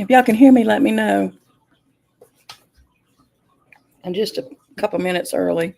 If y'all can hear me, let me know. I'm just a couple minutes early.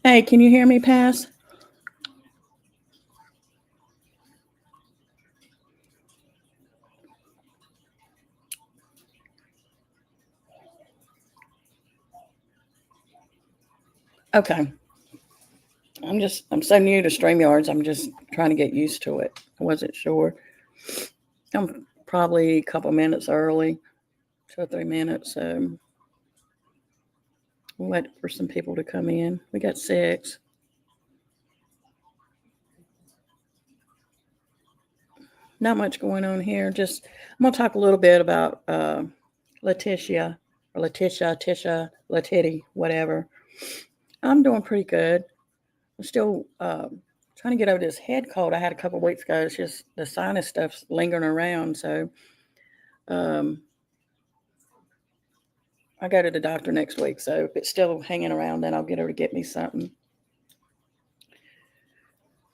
Hey, can you hear me, Pass? Okay. I'm so new to StreamYards. I'm just trying to get used to it. I wasn't sure. I'm probably a couple minutes early, 2 or 3 minutes. So we'll wait for some people to come in. We got 6. Not much going on here. Just I'm gonna talk a little bit about Letitia or Tisha, Letiddy, whatever. I'm doing pretty good. I'm still trying to get over this head cold I had a couple of weeks ago. It's just the sinus stuff's lingering around. So um, I go to the doctor next week. So if it's still hanging around, then I'll get her to get me something.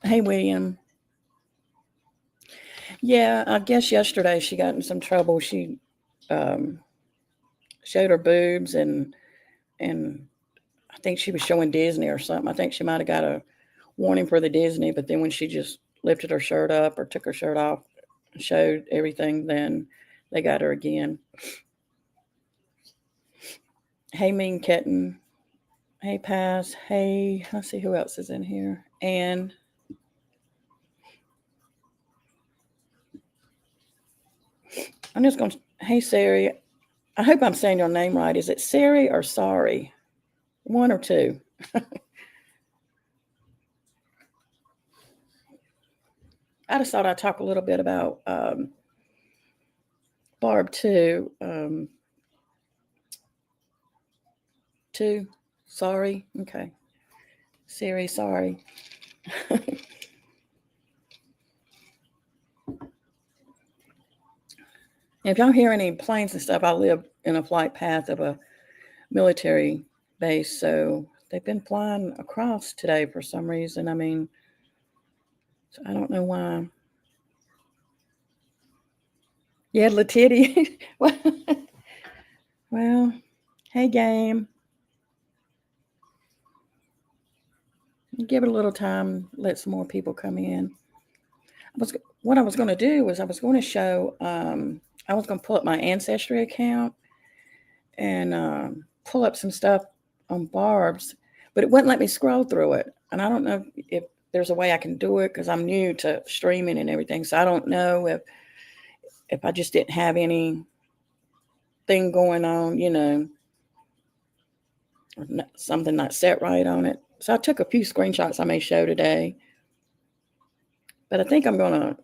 Hey, William. Yeah, I guess yesterday she got in some trouble. She um, showed her boobs and I think she was showing Disney or something. I think she might have got a warning for the Disney, but then when she just lifted her shirt up or took her shirt off, showed everything, then they got her again. Hey, Mean Kitten. Hey, Pass. Hey, let's see who else is in here. And I'm just going to, hey, Sari. I hope I'm saying your name right. Is it Sari or Sorry? One or two? I just thought I'd talk a little bit about Barb too. Two. Sorry. Okay. Siri, sorry. If y'all hear any planes and stuff, I live in a flight path of a military base, so they've been flying across today for some reason. I mean, so I don't know why. Yeah, Letiddy. Well, hey, game. Give it a little time. Let some more people come in. What I was going to do was I was going to show. I was going to pull up my Ancestry account and pull up some stuff on Barb's, but it wouldn't let me scroll through it. And I don't know if there's a way I can do it because I'm new to streaming and everything. So I don't know if I just didn't have anything going on, something not set right on it. So I took a few screenshots I may show today. But I think I'm going to,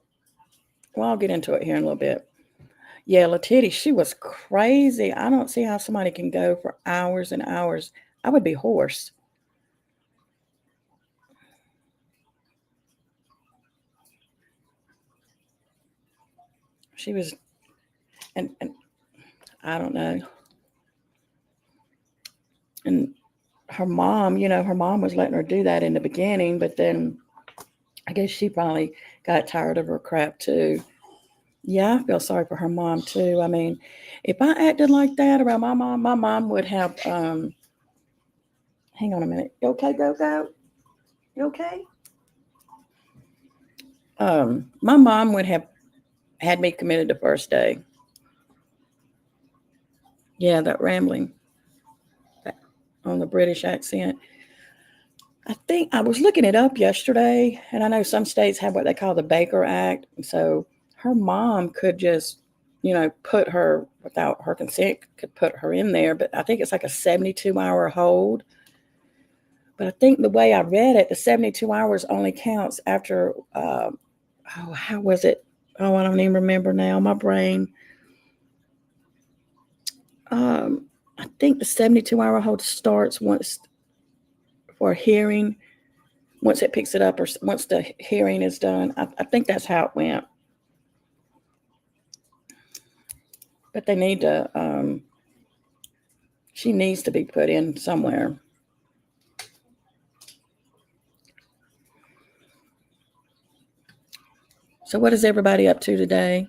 well, I'll get into it here in a little bit. Yeah, Letiddy, she was crazy. I don't see how somebody can go for hours and hours. I would be hoarse. She was, and I don't know. And her mom, her mom was letting her do that in the beginning, but then I guess she probably got tired of her crap too. Yeah, I feel sorry for her mom too. I mean, if I acted like that around my mom would have hang on a minute. You okay, go? You okay? My mom would have had me committed the first day. Yeah, that rambling. on the British accent. I think I was looking it up yesterday, and I know some states have what they call the Baker Act. So her mom could just, put her without her consent, could put her in there. But I think it's like a 72-hour hold. But I think the way I read it, the 72 hours only counts after, how was it? Oh, I don't even remember now. My brain. I think the 72-hour hold starts once for a hearing, once it picks it up, or once the hearing is done. I think that's how it went. But they need to, she needs to be put in somewhere. So what is everybody up to today?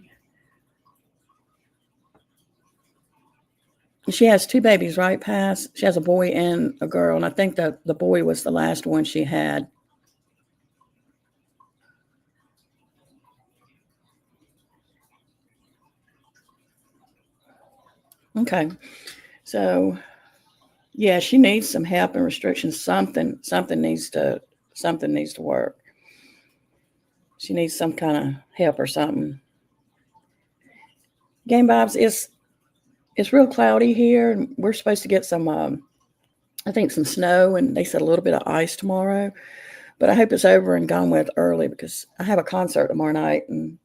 She has 2 babies, right, Pass? She has a boy and a girl, and I think the boy was the last one she had. Okay. So, yeah, she needs some help and restrictions. Something needs to work. She needs some kind of help or something. Game vibes, it's real cloudy here, and we're supposed to get some, I think, some snow, and they said a little bit of ice tomorrow. But I hope it's over and gone with early, because I have a concert tomorrow night, and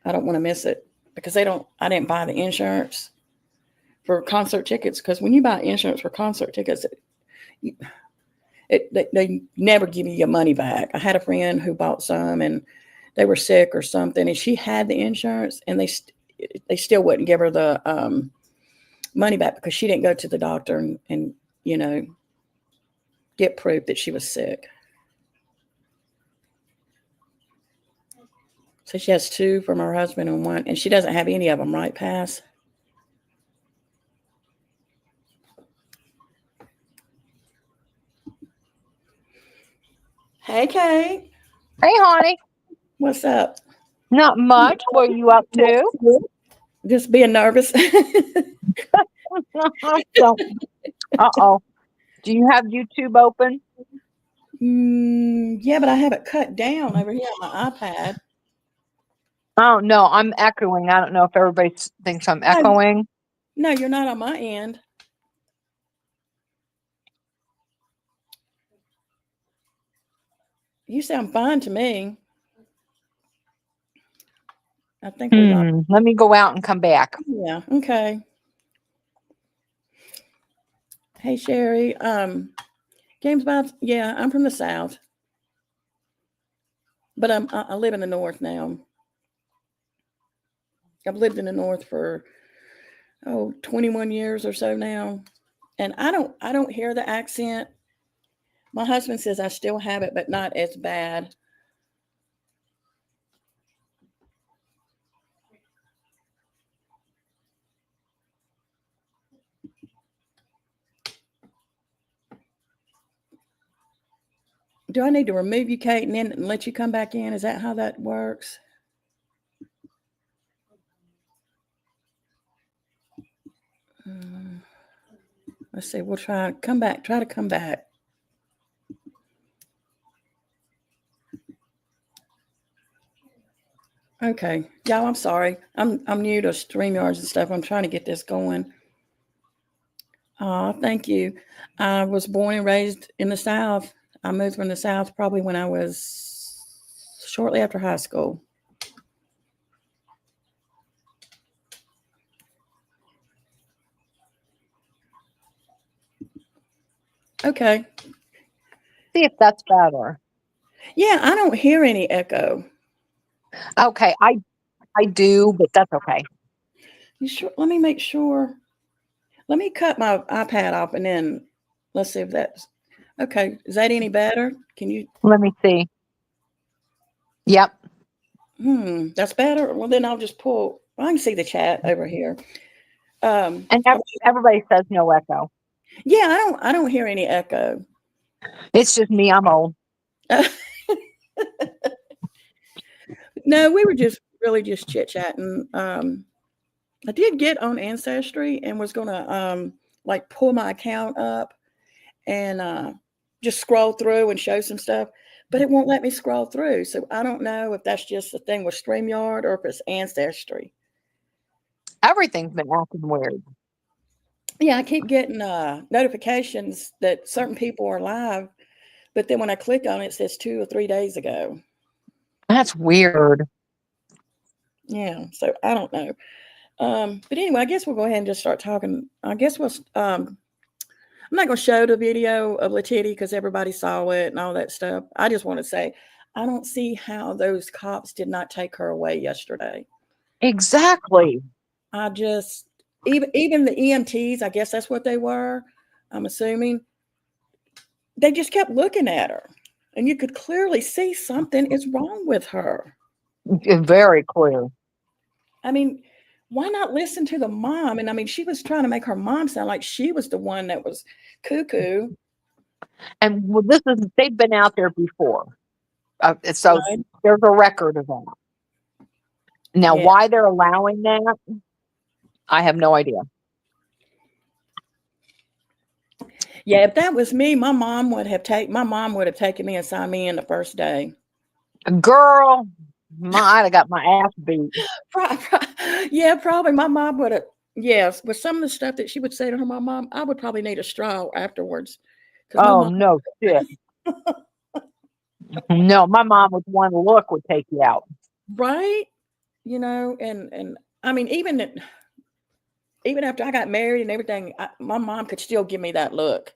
I don't want to miss it, because I didn't buy the insurance for concert tickets, because when you buy insurance for concert tickets, they never give you your money back. I had a friend who bought some, and they were sick or something, and she had the insurance, and they still wouldn't give her the money back, because she didn't go to the doctor and get proof that she was sick. So she has 2 from her husband and 1, and she doesn't have any of them, right, Pass? Hey, Kate. Hey, honey. What's up? Not much. What are you up to? Just being nervous. Uh-oh. Do you have YouTube open? Yeah, but I have it cut down over here on my iPad. Oh, no, I'm echoing. I don't know if everybody thinks I'm echoing. No, you're not on my end. You sound fine to me. I think we lost. Let me go out and come back. Yeah, okay. Hey, Sherry. Games vibes. Yeah, I'm from the South, but I live in the North now. I've lived in the North for 21 years or so now, and I don't hear the accent. My husband says I still have it, but not as bad. Do I need to remove you, Kate, and then let you come back in? Is that how that works? Let's see. We'll try to come back. Try to come back. Okay. Y'all, I'm sorry. I'm new to StreamYards and stuff. I'm trying to get this going. Thank you. I was born and raised in the South. I moved from the South probably when I was shortly after high school. Okay. See if that's better. Yeah, I don't hear any echo. Okay, I do, but that's okay. You sure? Let me make sure. Let me cut my iPad off, and then let's see if that's okay. Is that any better? Can you? Let me see. Yep. That's better. Well, then I'll just pull. I can see the chat over here. And everybody says no echo. Yeah, I don't hear any echo. It's just me. I'm old. No, we were really just chit chatting. I did get on Ancestry and was gonna like pull my account up, and just scroll through and show some stuff, but it won't let me scroll through. So I don't know if that's just the thing with StreamYard or if it's Ancestry. Everything's been acting weird. Yeah, I keep getting notifications that certain people are live, but then when I click on it, it says 2 or 3 days ago. That's weird. Yeah, so I don't know. But anyway, I guess we'll go ahead and just start talking. I guess I'm not going to show the video of Letiddy because everybody saw it and all that stuff. I just want to say, I don't see how those cops did not take her away yesterday. Exactly. I just, even the EMTs, I guess that's what they were, I'm assuming, they just kept looking at her. And you could clearly see something is wrong with her. Very clear. I mean, why not listen to the mom? And I mean, she was trying to make her mom sound like she was the one that was cuckoo. And well, they've been out there before. So Right? there's a record of that. Now, Yeah. why they're allowing that, I have no idea. Yeah, if that was me, my mom would have taken me and signed me in the first day. Girl, I'd have got my ass beat. Yeah, probably my mom would have. Yes, with some of the stuff that she would say to her mom, I would probably need a straw afterwards. My Oh, mom, no shit. No, my mom with one look would take you out. right? And I mean, even after I got married and everything, my mom could still give me that look,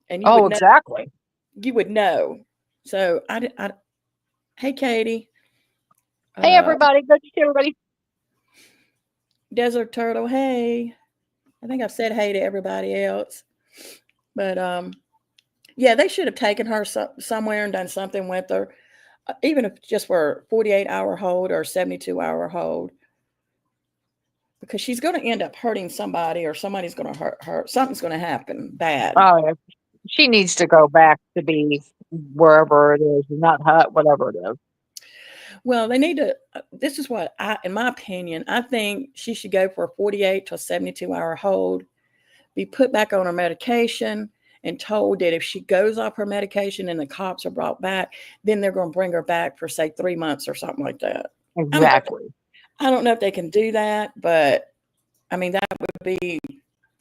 and you would know. Exactly. You would know. So hey, Katie. Hey, everybody. Good to see everybody. Desert Turtle. Hey. I think I've said hey to everybody else, but yeah, they should have taken her somewhere and done something with her, even if just for 48-hour hold or 72-hour hold, because she's going to end up hurting somebody, or somebody's going to hurt her. Something's going to happen bad. Oh, yeah. She needs to go back to be wherever it is, not hut, whatever it is. Well, they need to. This is what in my opinion, I think she should go for a 48 to 72-hour hold, be put back on her medication, and told that if she goes off her medication and the cops are brought back, then they're going to bring her back for, say, 3 months or something like that. Exactly. I don't know if they can do that, but I mean, that would be,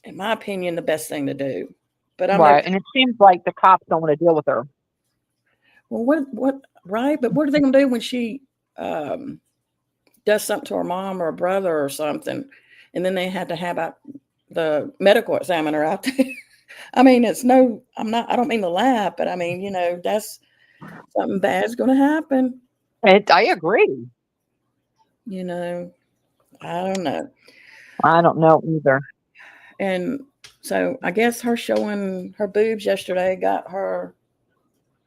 in my opinion, the best thing to do. But I'm right. And it seems like the cops don't want to deal with her. Well, right? But what are they going to do when she does something to her mom or a brother or something, and then they had to have the medical examiner out there? I mean, I don't mean to laugh, but I mean, that's something bad's going to happen. I agree. I don't know. I don't know either. And so I guess her showing her boobs yesterday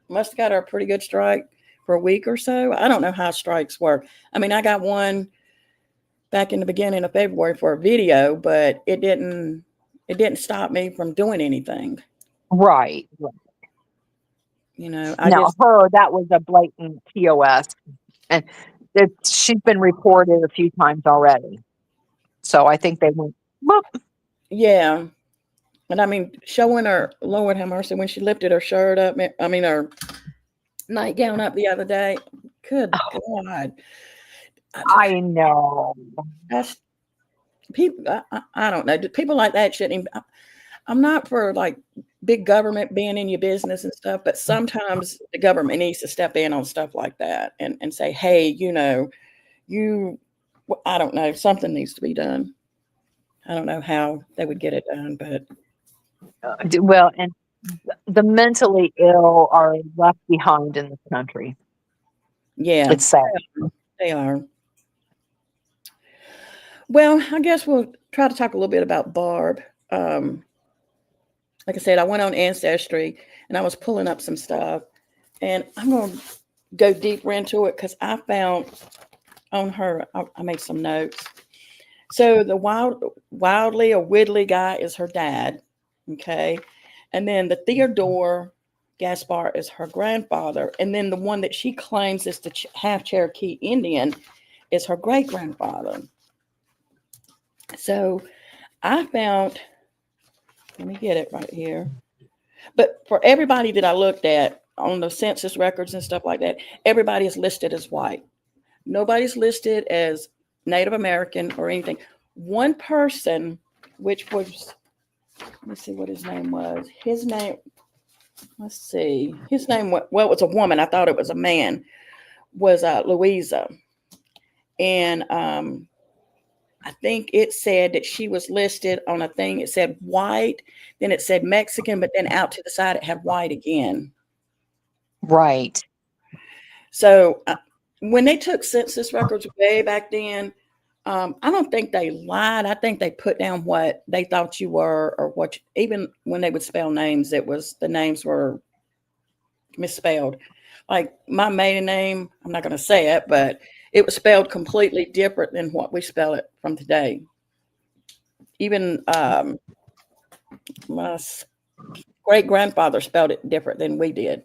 must have got her a pretty good strike for a week or so. I don't know how strikes work. I mean, I got one back in the beginning of February for a video, but it didn't stop me from doing anything. Right. That was a blatant TOS. And she's been reported a few times already. So I think they went, boop. Yeah. And I mean, showing her, Lord have mercy, when she lifted her shirt up, her nightgown up the other day. Good God. I know. That's people. I don't know. People like that shouldn't even. I'm not for like big government being in your business and stuff, but sometimes the government needs to step in on stuff like that and say, hey, I don't know, something needs to be done. I don't know how they would get it done, but. Well, and the mentally ill are left behind in this country. Yeah. It's sad. They are. Well, I guess we'll try to talk a little bit about Barb. Like I said, I went on Ancestry and I was pulling up some stuff, and I'm going to go deeper into it because I found on her, I made some notes. So the Wildly or Widley guy is her dad. Okay. And then the Theodore Gaspar is her grandfather. And then the one that she claims is the half Cherokee Indian is her great grandfather. So I found, let me get it right here. But for everybody that I looked at on the census records and stuff like that, everybody is listed as white. Nobody's listed as Native American or anything. One person, which was, let me see what his name was. His name, let's see, his name, well, it was a woman. I thought it was a man, was Louisa. And I think it said that she was listed on a thing. It said white, then it said Mexican, but then out to the side it had white again. Right. So when they took census records way back then, I don't think they lied. I think they put down what they thought you were, or what. Even when they would spell names, the names were misspelled. Like my maiden name, I'm not going to say it, but it was spelled completely different than what we spell it from today. Even my great grandfather spelled it different than we did,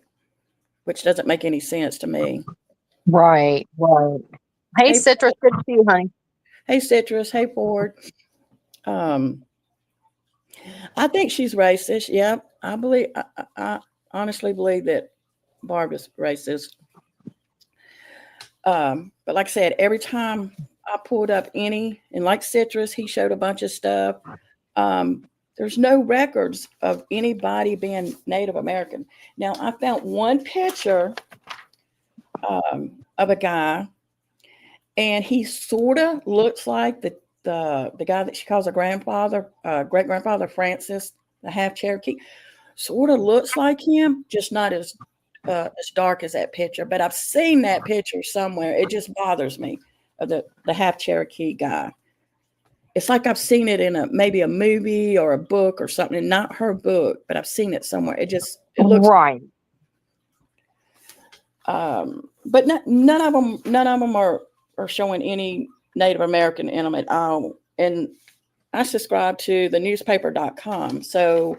which doesn't make any sense to me. Right. Right. Hey, Hey, Citrus, good to see you, honey. hey, Citrus. Hey, Ford. Um, I think she's racist. Yeah, I believe. I honestly believe that Barb is racist. But like I said, every time I pulled up any, and like Citrus, he showed a bunch of stuff. There's no records of anybody being Native American. Now, I found one picture of a guy, and he sort of looks like the guy that she calls her grandfather, great grandfather Francis, the half Cherokee. Sort of looks like him, just not as dark as that picture. But I've seen that picture somewhere. It just bothers me, of the half Cherokee guy. It's like I've seen it in maybe a movie or a book or something, not her book, but I've seen it somewhere. It looks Right. but none of them are showing any Native American in them at all. And I subscribe to the newspaper.com, so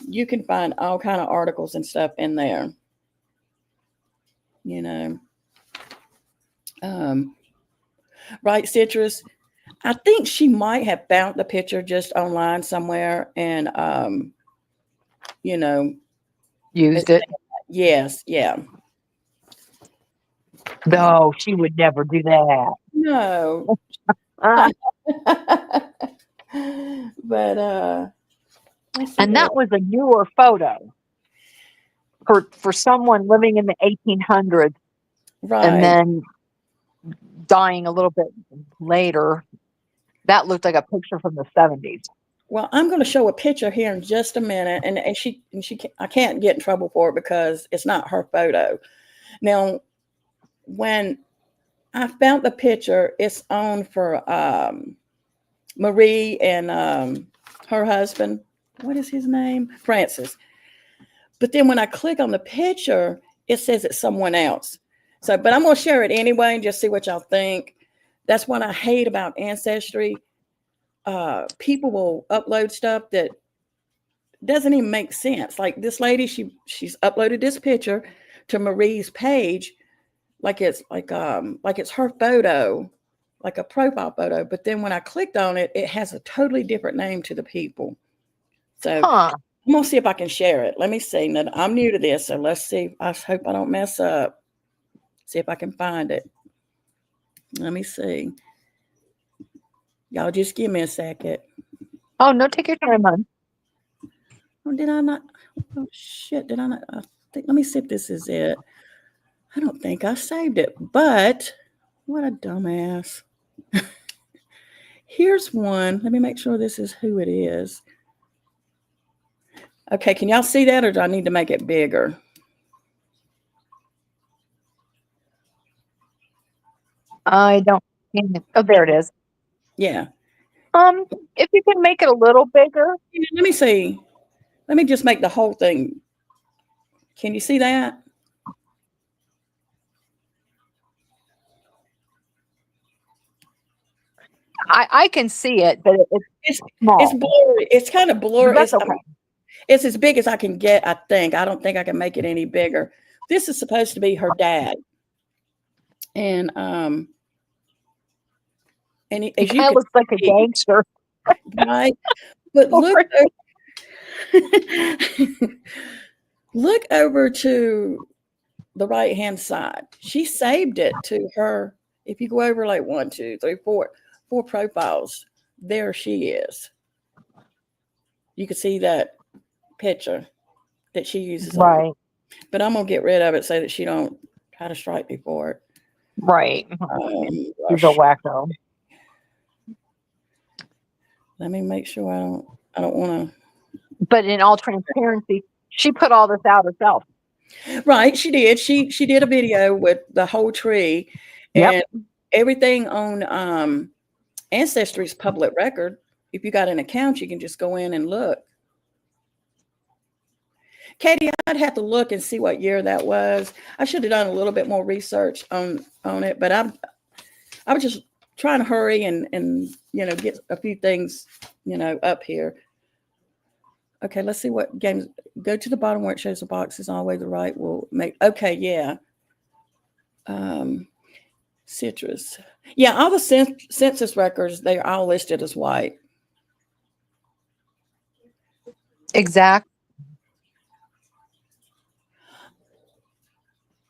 you can find all kind of articles and stuff in there. You know, um, right, Citrus. I think she might have found the picture just online somewhere, and you know, Used it. yes, yeah, yeah, No, she would never do that. no, Uh, but let's see and what that was a newer photo for someone living in the 1800s and right. then dying a little bit later. That looked like a picture from the 70s. Well, I'm going to show a picture here in just a minute, and I can't get in trouble for it because it's not her photo. Now, when I found the picture, it's on for Marie and her husband. What is his name? Francis. But then when I click on the picture, it says it's someone else. So, but I'm going to share it anyway and just see what y'all think. That's what I hate about Ancestry. People will upload stuff that doesn't even make sense. Like this lady, she's uploaded this picture to Marie's page, like it's her photo, like a profile photo. But then when I clicked on it, it has a totally different name to the people. So Huh. I'm gonna see if I can share it. Let me see. Now, I'm new to this, so let's see. I hope I don't mess up. See if I can find it. Let me see. Y'all just give me a second. Oh, no, take your time, hon. Oh, did I not? Oh shit! Did I not? I think. Let me see if this is it. I don't think I saved it, but what a dumbass. Here's one. Let me make sure this is who it is. Okay, can y'all see that, or do I need to make it bigger? I don't. Oh, there it is. Yeah. If you can make it a little bigger. Let me see. Let me just make the whole thing. Can you see that? I can see it, but it's It's it's small. blurry. It's kind of But blurry. that's okay. It's as big as I can get, I think. I don't think I can make it any bigger. This is supposed to be her dad. And It as you kind of can looks like a see, gangster. right? But look, Look over to the right hand side. She saved it to her. If you go over like 1, 2, 3, 4, 4 profiles, there she is. You can see that picture that she uses a lot. Right. But I'm gonna get rid of it so that she don't try to strike me for it. Right. She's a Gosh. wacko. Let me make sure I don't want But in all transparency, she put all this out herself. to. Right, she did. She did a video with the whole tree, Yep. and everything on Ancestry's public record. If you got an account, you can just go in and look. Katie, I'd have to look and see what year that was. I should have done a little bit more research on it, but I was just trying to hurry and get a few things up here. Okay, let's see what games. Go to the bottom where it shows the boxes all the way to the right. We'll make okay, yeah. Citrus, yeah. All the census records, they are all listed as white. Exact.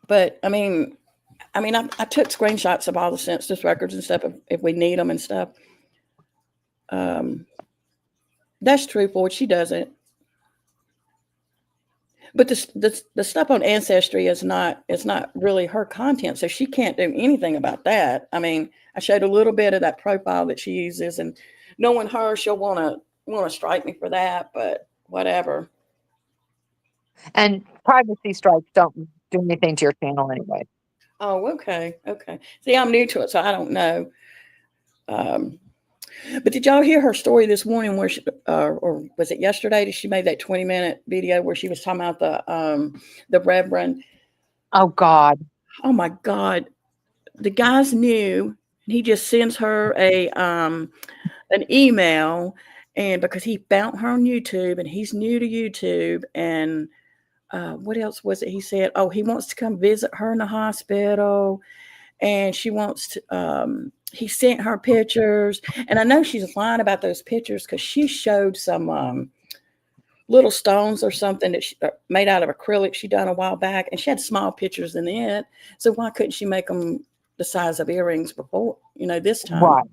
But I mean, I took screenshots of all the census records and stuff if we need them and stuff. That's true, Ford. She doesn't. But the stuff on Ancestry is not really her content, so she can't do anything about that. I mean, I showed a little bit of that profile that she uses, and knowing her, she'll want to strike me for that. But whatever. And privacy strikes don't do anything to your channel anyway. Oh, okay. See, I'm new to it, so I don't know. But did y'all hear her story this morning where she, or was it yesterday that she made that 20-minute video where she was talking about the Reverend? Oh God. Oh my God. The guy's new. He just sends her an email, and because he found her on YouTube and he's new to YouTube, and what else was it? He said, oh, he wants to come visit her in the hospital, and she wants to he sent her pictures, and I know she's lying about those pictures because she showed some little stones or something that she made out of acrylic she done a while back, and she had small pictures in it. So why couldn't she make them the size of earrings before, this time?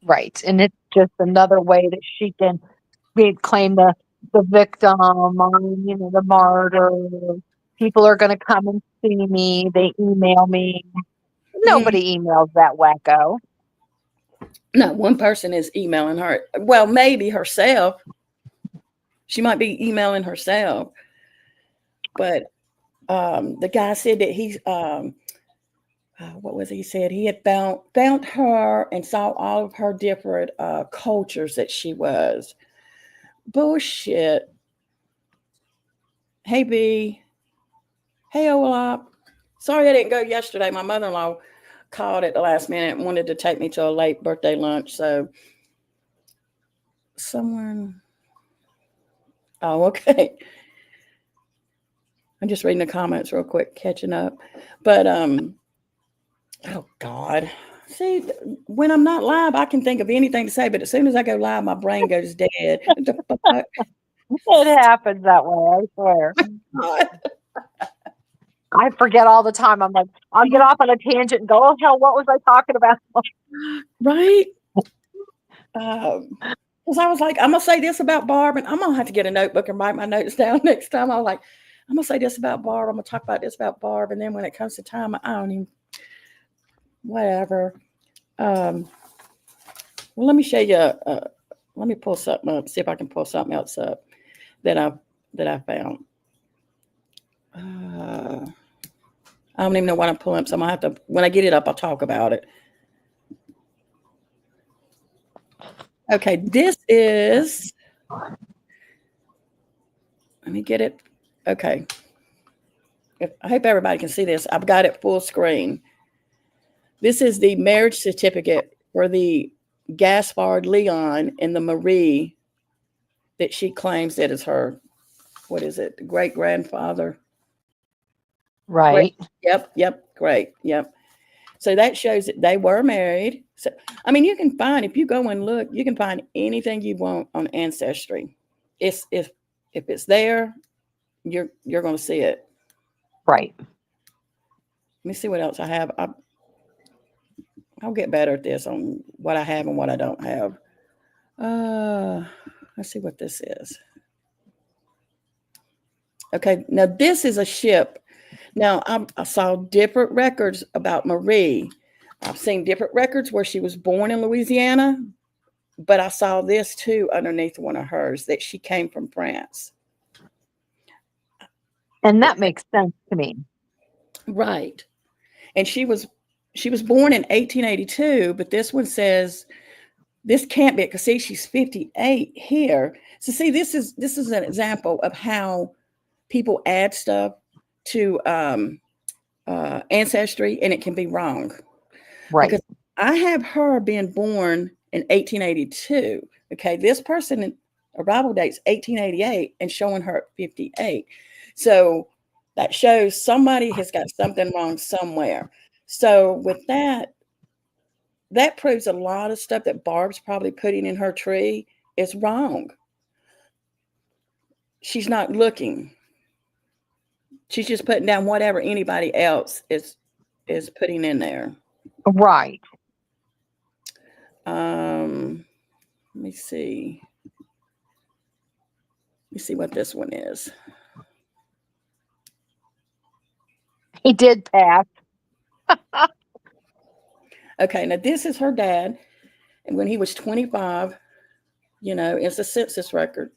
Right. And it's just another way that she can claim the victim or, the martyr. People are going to come and see me. They email me. Nobody emails that wacko. No, one person is emailing her. Well, maybe herself. She might be emailing herself. But the guy said that he's what was it? He said he had found her and saw all of her different cultures that she was. Bullshit. Hey B. Hey Olap. Sorry I didn't go yesterday. My mother-in-law called at the last minute and wanted to take me to a late birthday lunch. So someone. Oh, okay. I'm just reading the comments real quick, catching up. But oh God. See, when I'm not live, I can think of anything to say, but as soon as I go live, my brain goes dead. What the fuck? It happens that way, I swear. I forget all the time. I'm like, I'll get off on a tangent and go, oh hell, what was I talking about? Right? Because I was like, I'm gonna say this about Barb, and I'm gonna have to get a notebook and write my notes down next time. I was like, I'm gonna say this about Barb. I'm gonna talk about this about Barb, and then when it comes to time, I don't even. Whatever. Well, let me show you. Let me pull something up. See if I can pull something else up that I found. I don't even know what I'm pulling up, so I'm gonna have to. When I get it up, I'll talk about it. Okay, this is. Let me get it. Okay. I hope everybody can see this. I've got it full screen. This is the marriage certificate for the Gaspard Leon and the Marie that she claims that is her, what is it, great grandfather? Right. Yep, great. Yep. So that shows that they were married. So, I mean, you can find, if you go and look, you can find anything you want on Ancestry. it's if it's there, you're going to see it. Right. Let me see what else I have. I'll get better at this on what I have and what I don't have. Uh, let's see what this is. Okay, now this is a ship. Now I saw different records about Marie. I've seen different records where she was born in Louisiana, but I saw this too underneath one of hers that she came from France. And that makes sense to me. Right. And she was born in 1882, but this one says this can't be, because see, she's 58 here. So see, this is an example of how people add stuff to ancestry, and it can be wrong. Right. Because I have her being born in 1882. Okay, this person arrival date's 1888 and showing her at 58. So that shows somebody has got something wrong somewhere. So with that proves a lot of stuff that Barb's probably putting in her tree is wrong. She's not looking. She's just putting down whatever anybody else is putting in there. Right. Let me see. Let me see what this one is. He did pass. Okay, now this is her dad, and when he was 25, it's a census record.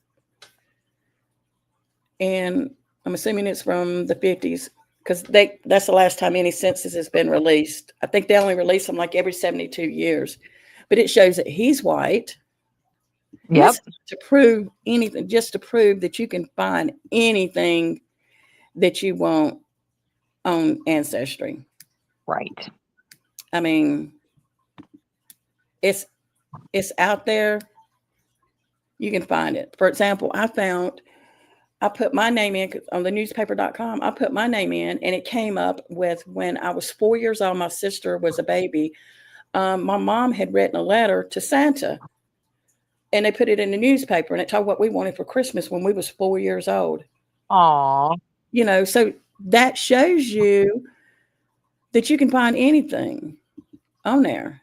And I'm assuming it's from the 50s, because that's the last time any census has been released. I think they only release them like every 72 years. But it shows that he's white. Yep. To prove anything, just to prove that you can find anything that you want on Ancestry. Right. I mean, it's out there. You can find it. For example, I put my name in on the newspaper.com. I put my name in, and it came up with when I was 4 years old. My sister was a baby. My mom had written a letter to Santa, and they put it in the newspaper, and it told what we wanted for Christmas when we was 4 years old. Aw. So that shows you that you can find anything on there.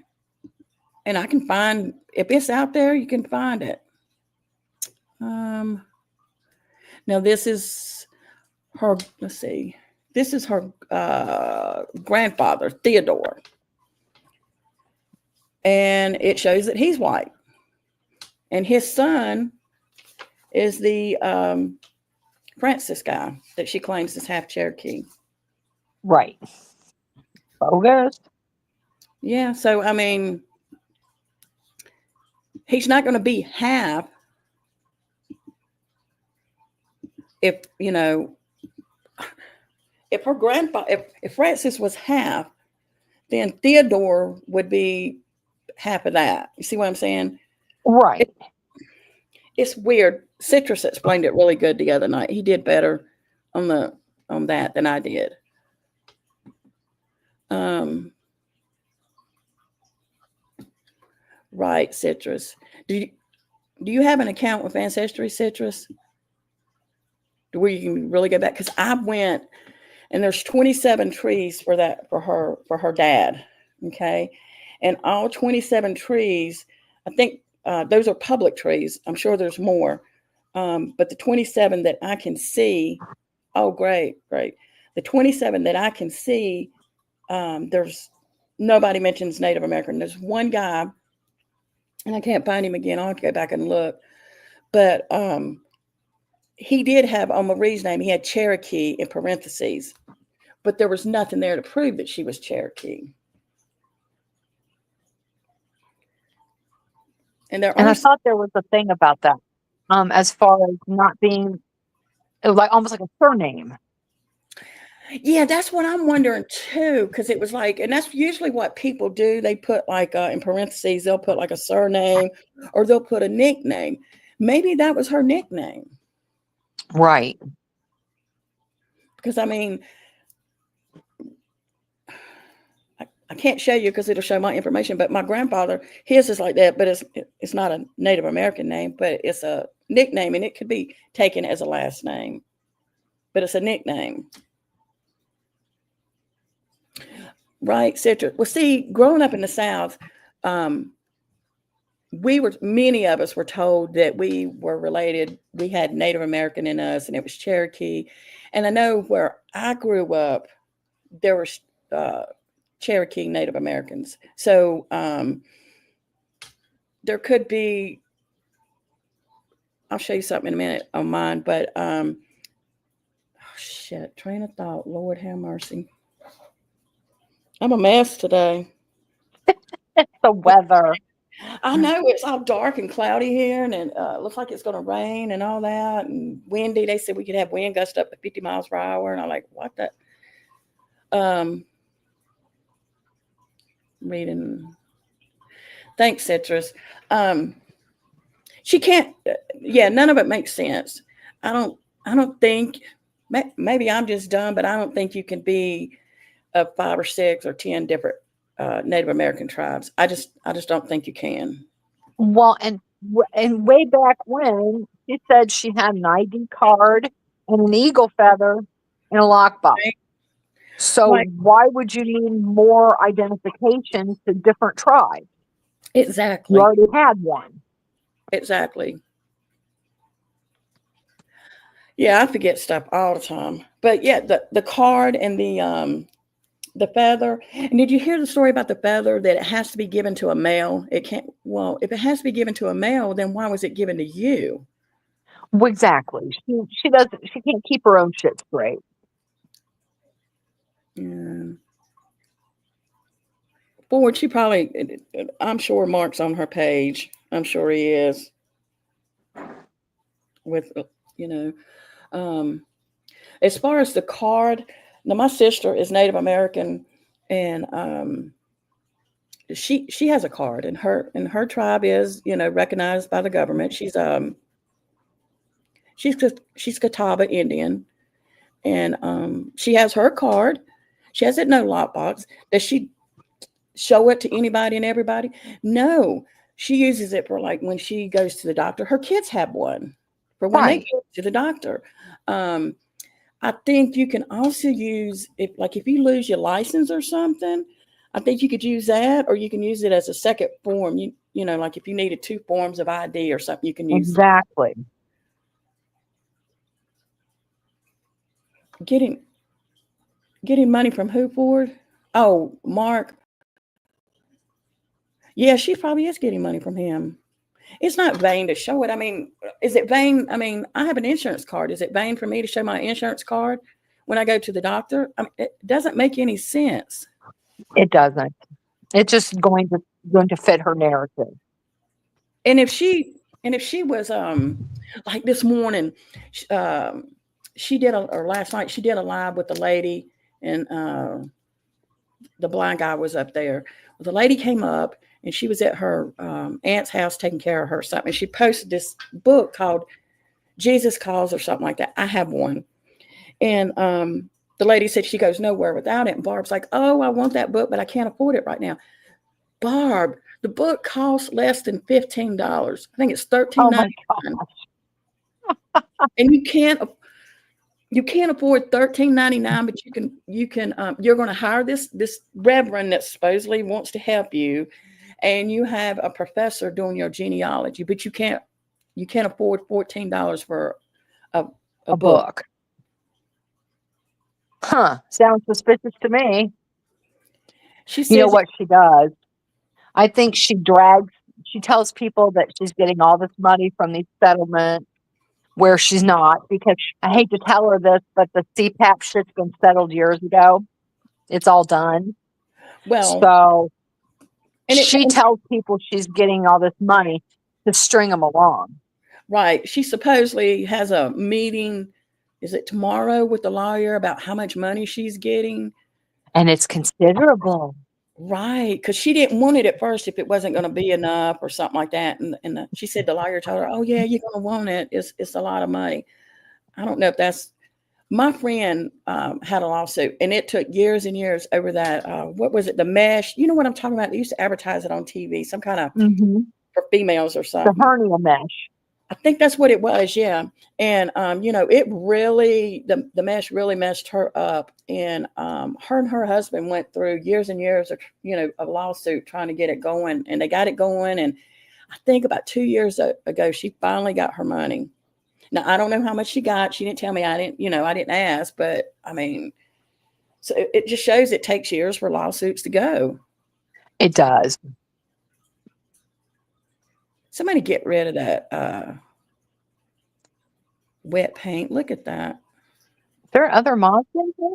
And I can find, if it's out there, you can find it. Now this is her, let's see. This is her grandfather, Theodore. And it shows that he's white. And his son is the Francis guy that she claims is half Cherokee. Right. Bogus. Yeah, so I mean, he's not going to be half if her grandpa, if Francis was half, then Theodore would be half of that. You see what I'm saying? Right. It's weird. Citrus explained it really good the other night. He did better on that than I did. Right, Citrus. Do you have an account with Ancestry, Citrus? Where you can really go back? Because I went, and there's 27 trees for her dad. Okay, and all 27 trees, I think those are public trees. I'm sure there's more, but the 27 that I can see, oh great, the 27 that I can see, there's nobody mentions Native American. There's one guy, and I can't find him again. I'll have to go back and look, but he did have on Marie's name, he had Cherokee in parentheses, but there was nothing there to prove that she was Cherokee. And I thought there was a thing about that, as far as not being, it was like almost like a surname. Yeah, that's what I'm wondering too, because it was like, and that's usually what people do. They put like in parentheses, they'll put like a surname, or they'll put a nickname. Maybe that was her nickname. Right. Because I mean, I can't show you because it'll show my information, but my grandfather, his is like that, but it's not a Native American name, but it's a nickname, and it could be taken as a last name, but it's a nickname. Right, citrus. Well, see, growing up in the South, um, many of us were told that we were related. We had Native American in us, and it was Cherokee. And I know where I grew up, there were uh, Cherokee Native Americans. So there could be. I'll show you something in a minute on mine, but oh shit, train of thought. Lord have mercy. I'm a mess today. The weather. I know it's all dark and cloudy here, and it looks like it's going to rain and all that, and windy. They said we could have wind gusts up to 50 miles per hour, and I'm like, what the? Reading. Thanks, citrus. She can't. Yeah, none of it makes sense. I don't. I don't think. Maybe I'm just dumb, but I don't think you can be of 5 or 6 or 10 different Native American tribes. I just don't think you can. Well, and way back when, she said she had an ID card and an eagle feather and a lockbox. Right? So Like why would you need more identification to different tribes? You exactly, already had one. exactly. Yeah, I forget stuff all the time. But yeah, the card and the feather. And did you hear the story about the feather that it has to be given to a male? It can't. Well, if it has to be given to a male, then why was it given to you? Well, exactly. She doesn't. She can't keep her own shit straight. Yeah. Forward, she probably. I'm sure Mark's on her page. I'm sure he is. With you know, um, as far as the card, now my sister is Native American, and she has a card, and her tribe is recognized by the government. She's she's Catawba Indian, and she has her card. She has it in no lockbox. Does she show it to anybody and everybody? No, she uses it for like when she goes to the doctor. Her kids have one for when they Right. go to the doctor. Um, I think you can also use if you lose your license or something. I think you could use that, or you can use it as a second form. Like if you needed 2 forms of ID or something, you can use Exactly. getting getting money from who for? Oh, Mark. Yeah, she probably is getting money from him. It's not vain to show it. I mean, is it vain? I mean, I have an insurance card. Is it vain for me to show my insurance card when I go to the doctor? I mean, it doesn't make any sense. It doesn't. It's just going to fit her narrative. And if she was like this morning, she did or last night she did a live with the lady, and the blind guy was up there. Well, the lady came up and she was at her aunt's house taking care of her something. And she posted this book called Jesus Calls or something like that. I have one. And the lady said she goes nowhere without it. And Barb's like, oh, I want that book, but I can't afford it right now. Barb, the book costs less than $15. I think it's Oh my $13.99. God. And you can't afford $13.99, but you're going to hire this reverend that supposedly wants to help you, and you have a professor doing your genealogy, but you can't afford $14 for a A book. book. Huh. Sounds suspicious to me. She You know says, what she does? I think she tells people that she's getting all this money from these settlements where she's not, because I hate to tell her this, but the CPAP shit's been settled years ago. It's all done. well, So and she tells people she's getting all this money to string them along. right. She supposedly has a meeting. Is it tomorrow with the lawyer about how much money she's getting? And it's considerable. Right, because she didn't want it at first if it wasn't going to be enough or something like that. And she said the lawyer told her, "Oh yeah, you're going to want it. It's a lot of money." I don't know if that's my friend had a lawsuit, and it took years and years over that. What was it? The mesh. You know what I'm talking about? They used to advertise it on TV, some kind of Mm-hmm. for females or The something. hernia mesh. I think that's what it was, yeah. And it really the mess really messed her up. And her husband went through years and years of a lawsuit trying to get it going, and they got it going. And I think about 2 years ago, she finally got her money. Now I don't know how much she got. She didn't tell me. I didn't ask. But I mean, so it just shows it takes years for lawsuits to go. It does. Somebody get rid of that wet paint. Look at that. There are other mods in here?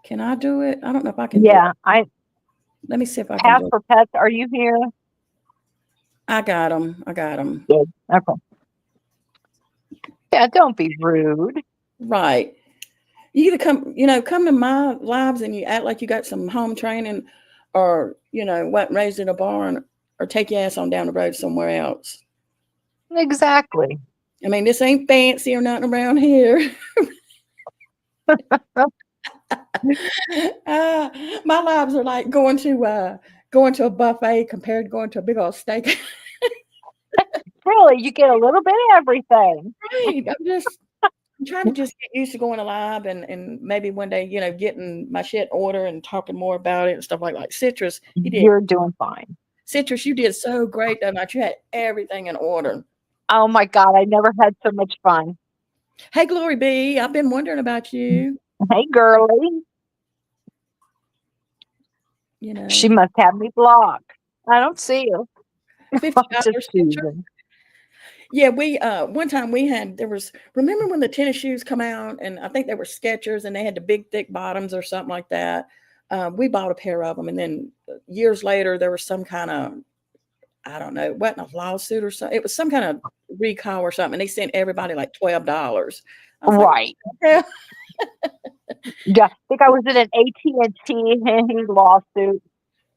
Can I do it? I don't know if I can do it. Yeah, Let me see if I can Pass do it. for Pets. Are you here? I got them. I got them. Good. Okay. Yeah, don't be rude. Right. You either come to my lives and you act like you got some home training, or wasn't raised in a barn, or take your ass on down the road somewhere else. Exactly. I mean, this ain't fancy or nothing around here. My lives are like going to a buffet compared to going to a big old steak. Really, you get a little bit of everything. Right. I'm trying to just get used to going alive, and maybe one day, getting my shit order and talking more about it and stuff like Citrus. You're doing fine. Citrus, you did so great that night. You had everything in order. Oh my God, I never had so much fun. Hey, Glory B, I've been wondering about you. Hey, girlie. She must have me blocked. I don't see you. $50. Susan. Yeah, we one time remember when the tennis shoes come out, and I think they were Skechers, and they had the big thick bottoms or something like that. We bought a pair of them, and then years later there was some kind of, I don't know, it wasn't a lawsuit or something. It was some kind of recall or something, and they sent everybody like $12. Right. Like, yeah, I think I was in an AT&T lawsuit,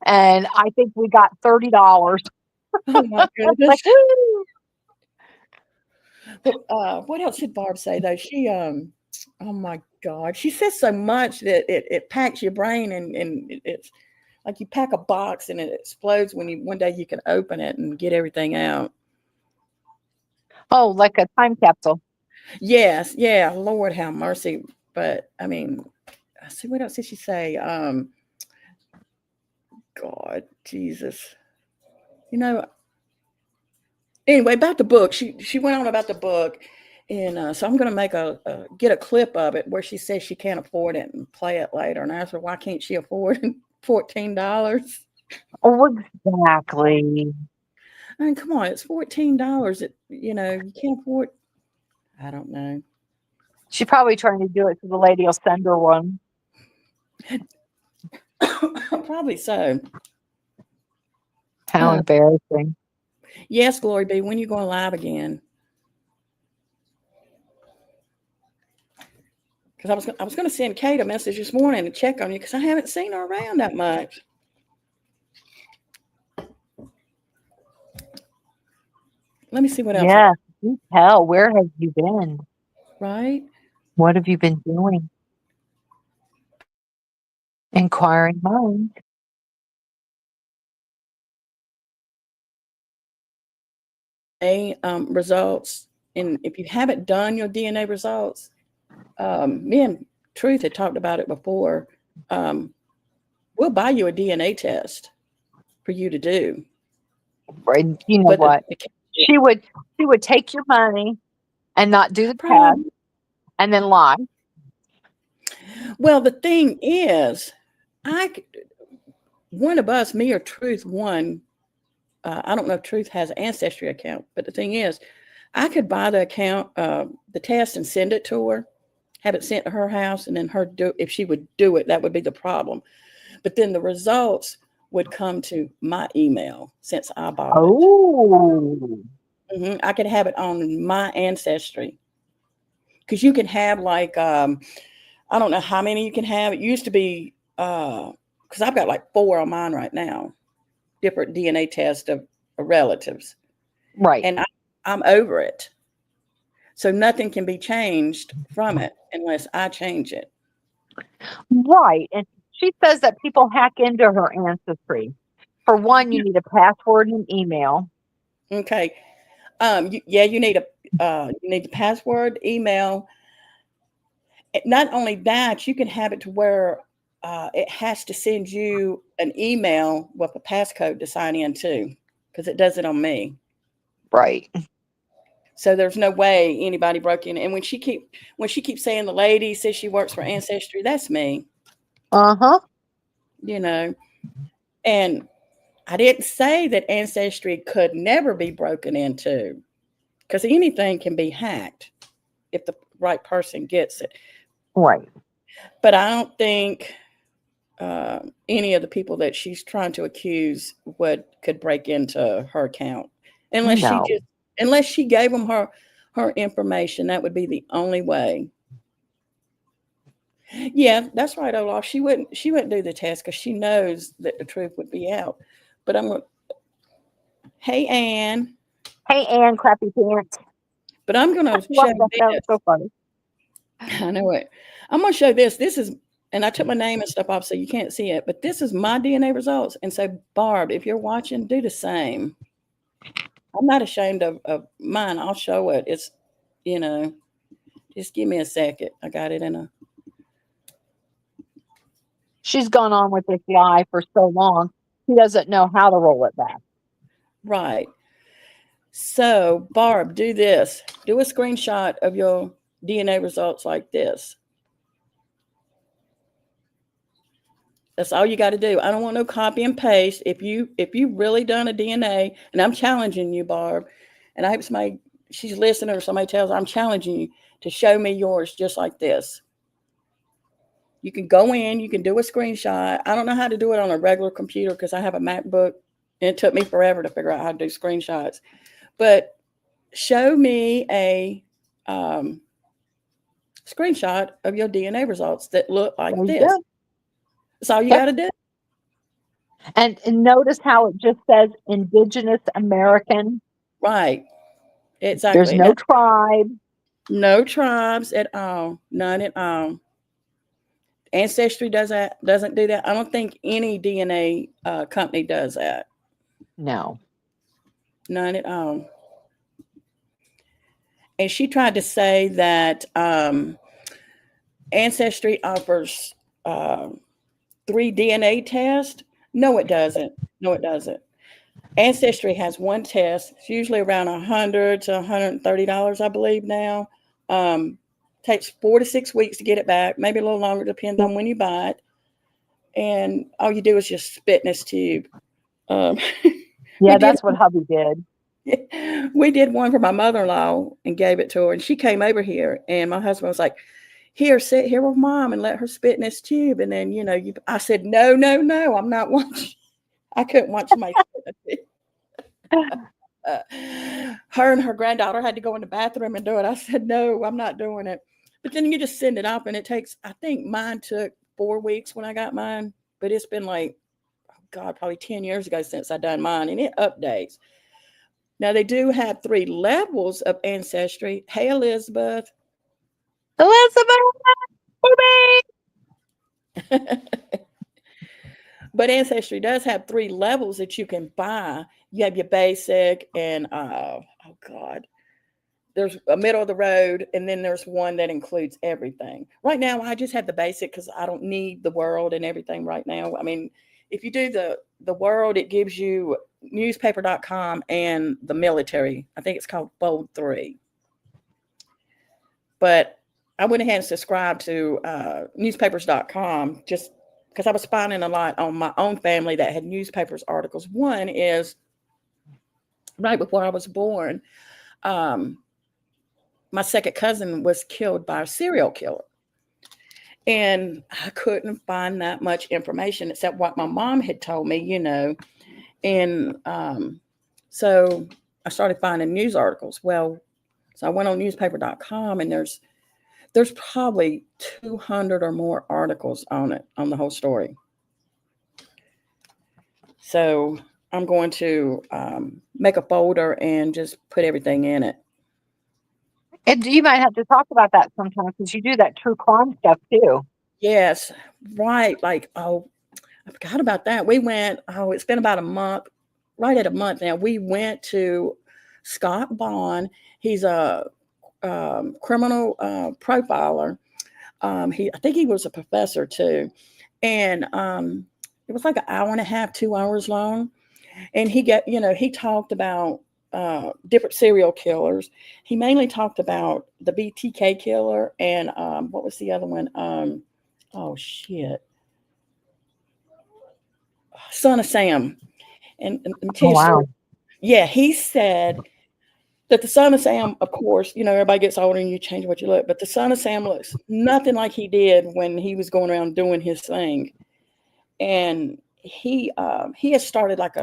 and I think we got $30. oh my goodness. Like, woo! But what else did Barb say though? She oh my God, she says so much that it packs your brain, and it's like you pack a box and it explodes when one day you can open it and get everything out. Oh, like a time capsule. Yes, yeah, Lord have mercy. But I mean, I see, what else did she say? God, Jesus. Anyway, about the book. She went on about the book. And so I'm going to get a clip of it where she says she can't afford it and play it later. And I asked her, why can't she afford $14? Oh, exactly. I mean, come on, it's $14. You can't afford. I don't know. She's probably trying to do it so the lady will send her one. Probably so. How embarrassing. Yes, Glory B, when you going live again? Because I was going to send Kate a message this morning to check on you, because I haven't seen her around that much. Let me see what else. Yeah, you tell. Where have you been? Right? What have you been doing? Inquiring mind. Results, and if you haven't done your DNA results, me and Truth had talked about it before. We'll buy you a DNA test for you to do. Right. You know what? She would take your money and not do the test and then lie. Well, the thing is, one of us, me or Truth, one. I don't know if Truth has an Ancestry account, but the thing is, I could buy the account, the test, and send it to her, have it sent to her house, and then if she would do it, that would be the problem. But then the results would come to my email since I bought it. Oh. Mm-hmm. I could have it on my Ancestry, because you can have like, I don't know how many you can have. It used to be, because I've got like 4 on mine right now, different DNA tests of relatives. Right. And I'm over it. So nothing can be changed from it unless I change it. Right. And she says that people hack into her Ancestry. For one, you need a password and email. Okay. You need the password, email. Not only that, you can have it to where it has to send you an email with a passcode to sign in to, because it does it on me. Right. So there's no way anybody broke in. And when she keeps saying the lady says she works for Ancestry, that's me. Uh-huh. You know, and I didn't say that Ancestry could never be broken into, because anything can be hacked if the right person gets it. Right. But I don't think any of the people that she's trying to accuse could break into her account unless No. unless she gave them her information. That would be the only way. Yeah, that's right, Olaf. She wouldn't do the test because she knows that the truth would be out. But I'm going. Hey, Anne. Hey, Ann, crappy pants. But I'm going I to show love that. That was this. so funny. I know it. I'm going to show this. This is, and I took my name and stuff off so you can't see it. But this is my DNA results. And so, Barb, if you're watching, do the same. I'm not ashamed of mine. I'll show it. It's, you know, just give me a second. I got it in a She's gone on with this lie for so long, she doesn't know how to roll it back. right. So, Barb, do this. Do a screenshot of your DNA results like this. That's all you got to do. I don't want no copy and paste. If you really done a DNA, and I'm challenging you, Barb, and I hope somebody she's listening or somebody tells her I'm challenging you to show me yours just like this. You can go in, you can do a screenshot. I don't know how to do it on a regular computer because I have a MacBook and it took me forever to figure out how to do screenshots. But show me a screenshot of your DNA results that look like There you this. go. That's all you Yep. got to do. And notice how it just says Indigenous American. Right. There's Exactly. no tribe. No tribes at all. None at all. Ancestry doesn't do that. I don't think any DNA company does that. No. None at all. And she tried to say that Ancestry offers 3 DNA tests. No, it doesn't. No, it doesn't. Ancestry has one test. It's usually around $100 to $130, I believe now. Takes 4 to 6 weeks to get it back, maybe a little longer, depends on when you buy it. And all you do is just spit in this tube. Um, we Yeah, did that's what hubby did. we did one for my mother-in-law and gave it to her, and she came over here, and my husband was like, "Here, sit here with mom and let her spit in this tube." And then I said, "No, no, no, I'm not watching." I couldn't watch somebody spit in a tube. Her and her granddaughter had to go in the bathroom and do it. I said, "No, I'm not doing it." But then you just send it up, and it takes. I think mine took 4 weeks when I got mine, but it's been like, oh God, probably 10 years ago since I done mine, and it updates. Now they do have 3 levels of ancestry. Hey, Elizabeth. Elizabeth, But ancestry does have 3 levels that you can buy. You have your basic, and oh God, there's a middle of the road, and then there's one that includes everything. Right now, I just have the basic because I don't need the world and everything right now. I mean, if you do the world, it gives you newspaper.com and the military. I think it's called Fold 3. But I went ahead and subscribed to newspapers.com just because I was finding a lot on my own family that had newspapers articles. One is right before I was born, my second cousin was killed by a serial killer. And I couldn't find that much information except what my mom had told me. And so I started finding news articles. Well, so I went on newspaper.com, and there's probably 200 or more articles on it, on the whole story. So I'm going to make a folder and just put everything in it. and you might have to talk about that sometime because you do that true crime stuff too. Yes, right. Like, oh, I forgot about that. It's been about a month, right at a month now. We went to Scott Bond. He's a criminal profiler. I think he was a professor too, and it was like an hour and a half, 2 hours long. And he talked about different serial killers. He mainly talked about the BTK killer and what was the other one? Oh shit, Son of Sam. And let me tell Oh, you a story. wow. Yeah, he said that the Son of Sam, of course, everybody gets older and you change what you look, but the Son of Sam looks nothing like he did when he was going around doing his thing. And he has started like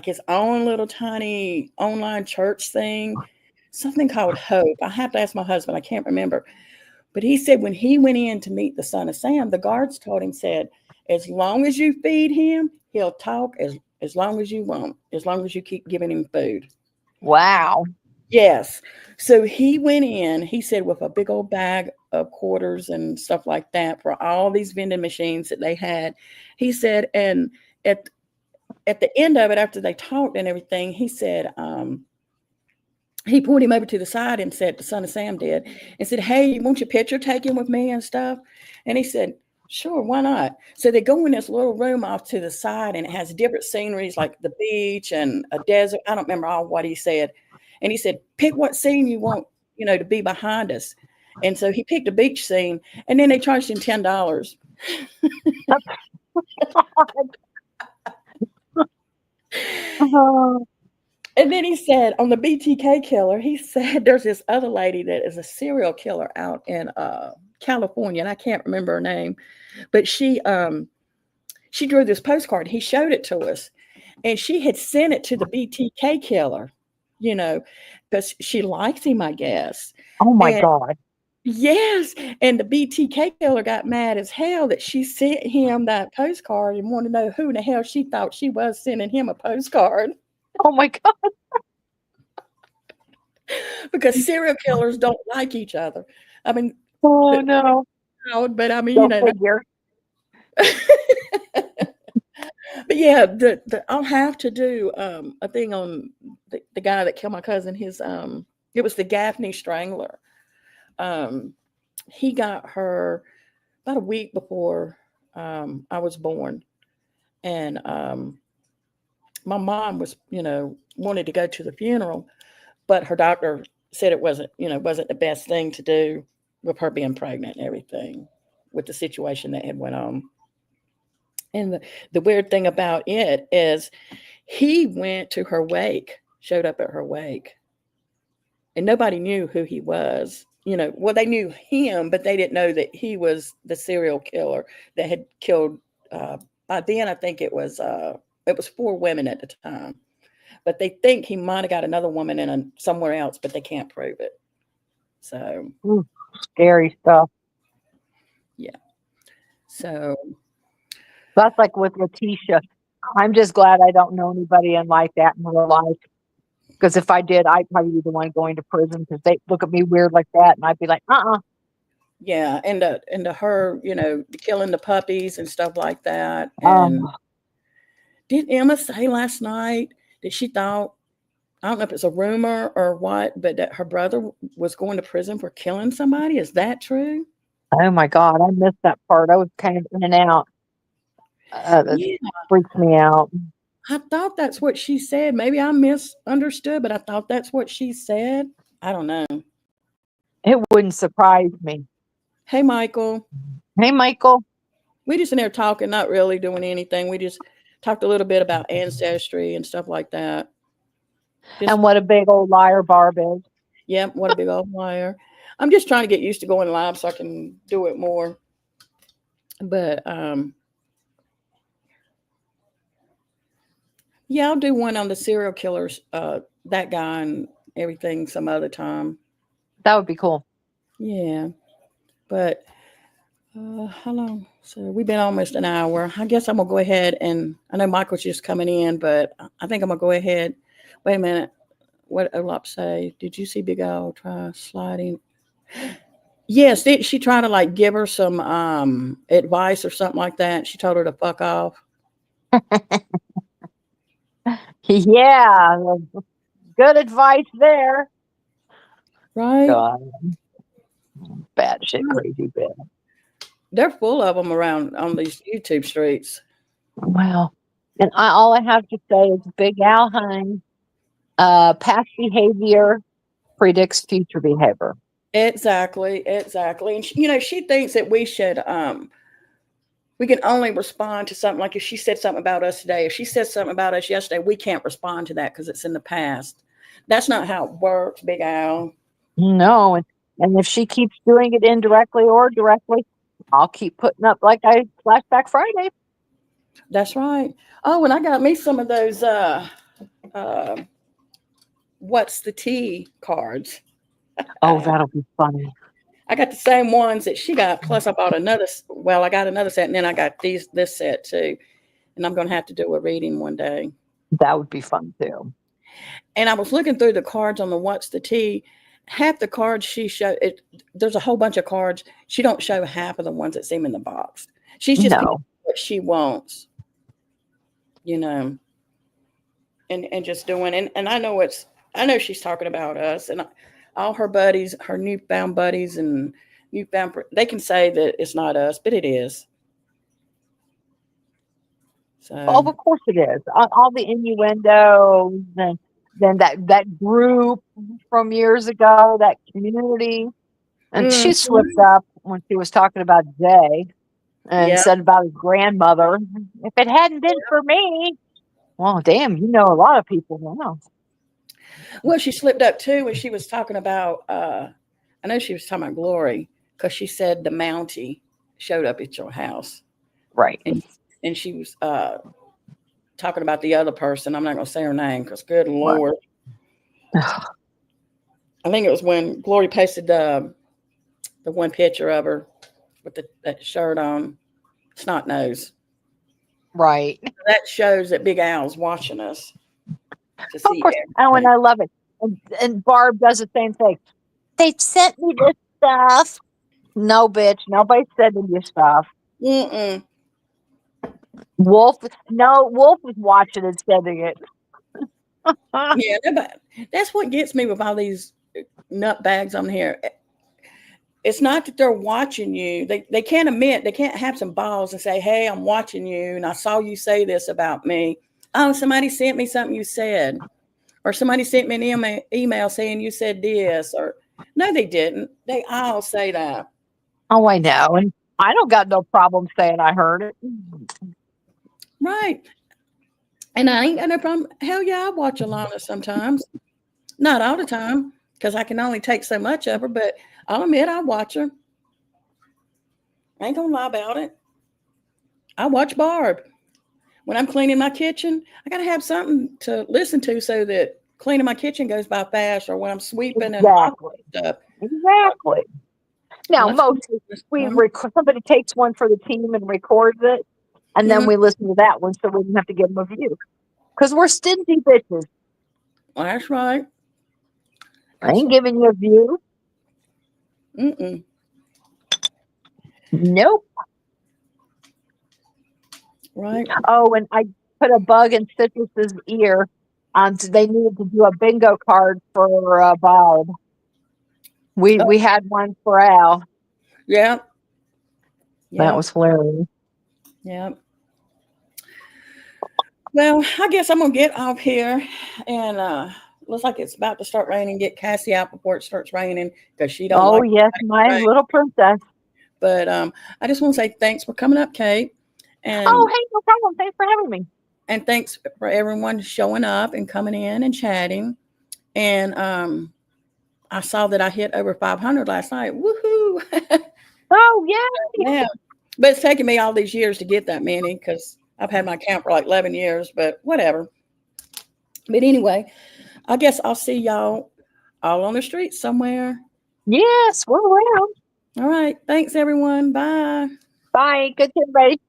his own little tiny online church thing, something called Hope. I have to ask my husband, I can't remember. But he said when he went in to meet the Son of Sam, the guards told him, said, as long as you feed him, he'll talk as long as you want, as long as you keep giving him food. Wow. Yes. So he went in, he said, with a big old bag of quarters and stuff like that for all these vending machines that they had. He said, and at at the end of it, after they talked and everything, he said, he pulled him over to the side and said, the Son of Sam did, and said, hey, you want your picture taken with me and stuff? And he said, sure, why not? So they go in this little room off to the side, and it has different sceneries like the beach and a desert. I don't remember all what he said. And he said, pick what scene you want, to be behind us. And so he picked a beach scene, and then they charged him $10. Oh, And then he said on the BTK killer, he said there's this other lady that is a serial killer out in California, and I can't remember her name, but she drew this postcard. He showed it to us, and she had sent it to the BTK killer, you know, because she likes him, I guess. oh my And God. yes, and the BTK killer got mad as hell that she sent him that postcard and wanted to know who in the hell she thought she was sending him a postcard. Oh my God. Because serial killers don't like each other. I mean, Oh the no. but I mean, Go figure. but yeah, I'll have to do a thing on the guy that killed my cousin. His it was the Gaffney Strangler. Um, he got her about a week before I was born, and my mom was, wanted to go to the funeral, but her doctor said it wasn't the best thing to do with her being pregnant and everything, with the situation that had went on. And the weird thing about it is he went to her wake, showed up at her wake, and nobody knew who he was. Well, they knew him, but they didn't know that he was the serial killer that had killed. By then, I think it was four women at the time, but they think he might have got another woman in somewhere else, but they can't prove it. So Ooh, scary stuff. yeah. So That's like with Letitia. I'm just glad I don't know anybody in like that in real life. Because if I did, I'd probably be the one going to prison because they look at me weird like that, and I'd be like, yeah, and her, killing the puppies and stuff like that. And um, did Emma say last night that she thought, I don't know if it's a rumor or what, but that her brother was going to prison for killing somebody? Is that true? oh my God, I missed that part. I was kind of in and out. That Yeah, freaks me out. I thought that's what she said. Maybe I misunderstood, but I thought that's what she said. I don't know. It wouldn't surprise me. Hey, Michael. Hey, Michael. We just in there talking, not really doing anything. We just talked a little bit about ancestry and stuff like that. Just, And what a big old liar Barb is. yeah, what a big old liar. I'm just trying to get used to going live so I can do it more. But yeah, I'll do one on the serial killers, that guy and everything some other time. That would be cool. Yeah. But how long? So we've been almost an hour. I guess I'm gonna go ahead, and I know Michael's just coming in, but I think I'm gonna go ahead. Wait a minute. What did Olap say? Did you see Big Al try sliding? Yes, did she try to like give her some advice or something like that? She told her to fuck off. Yeah, Good advice there. Right? God, bad shit, crazy bad. They're full of them around on these YouTube streets. Well, and all I have to say is Big Al Hines, past behavior predicts future behavior. Exactly, exactly. And she thinks that we can only respond to something like if she said something about us today. If she said something about us yesterday, we can't respond to that because it's in the past. That's not how it works, Big Al. No, and if she keeps doing it indirectly or directly, I'll keep putting up like I Flashback Friday. That's right. Oh, and I got me some of those uh what's the tea cards. Oh, that'll be funny. I got the same ones that she got, plus I bought another. Well, I got another set, and then I got this set too. And I'm going to have to do a reading one day. That would be fun too. And I was looking through the cards on the What's the Tea. Half the cards she showed, there's a whole bunch of cards. She don't show half of the ones that seem in the box. She's just picking No, what she wants, you know, and just doing. And I know she's talking about us and all her buddies, her newfound buddies and newfound. They can say that it's not us, but it is. So, oh, of course it is. All the innuendos and then that group from years ago, that community. And she slipped mhm. up when she was talking about Jay and Yeah. said about his grandmother. If it hadn't been for me, well, damn, you know a lot of people now. Well, she slipped up too when she was talking about. I know she was talking about Glory because she said the Mountie showed up at your house, Right. and she was talking about the other person. I'm not going to say her name because, good Right. Lord, I think it was when Glory posted the one picture of her with that shirt on, snot nose. Right. That shows that Big Al's watching us to Of see course. Oh, and everything. I love it. And Barb does the same thing. They sent me this stuff. No, bitch. Nobody's sending you stuff. Mm-mm. Wolf. No, Wolf is watching and sending it. Yeah, that's what gets me with all these nut bags on here. It's not that they're watching you. They can't admit, they can't have some balls and say, hey, I'm watching you and I saw you say this about me. Oh, somebody sent me something you said. Or somebody sent me an email saying you said this. Or no, they didn't. They all say that. Oh, I know. And I don't got no problem saying I heard it. Right. And I ain't got no problem. Hell yeah, I watch Alana sometimes. Not all the time, because I can only take so much of her, but I'll admit I watch her. I ain't gonna lie about it. I watch Barb. When I'm cleaning my kitchen, I gotta have something to listen to so that cleaning my kitchen goes by fast, or when I'm sweeping and Exactly. stuff. Exactly. Now, Watch mostly somebody takes one for the team and records it, and then we listen to that one so we don't have to give them a view. Because we're stingy bitches. That's right. I That's ain't right. giving you a view. Mm-mm. Nope. Right. Oh, and I put a bug in Citrus's ear. They needed to do a bingo card for Bob. We Oh, had one for Al. yeah. That Yeah. was hilarious. Yeah. Well, I guess I'm gonna get off here, and looks like it's about to start raining. Get Cassie out before it starts raining because she don't Oh like yes, my rain. little princess. But I just want to say thanks for coming up, Kate, Oh, and hey, no problem. Thanks for having me. thanks for everyone showing up and coming in and chatting. And I saw that I hit over 500 last night. Woohoo! Oh yeah. Yeah, but it's taken me all these years to get that many because I've had my account for like 11 years. But whatever. But anyway, I guess I'll see y'all all on the street somewhere. Yes, we're around. All right. Thanks, everyone. Bye. Bye. Good to everybody.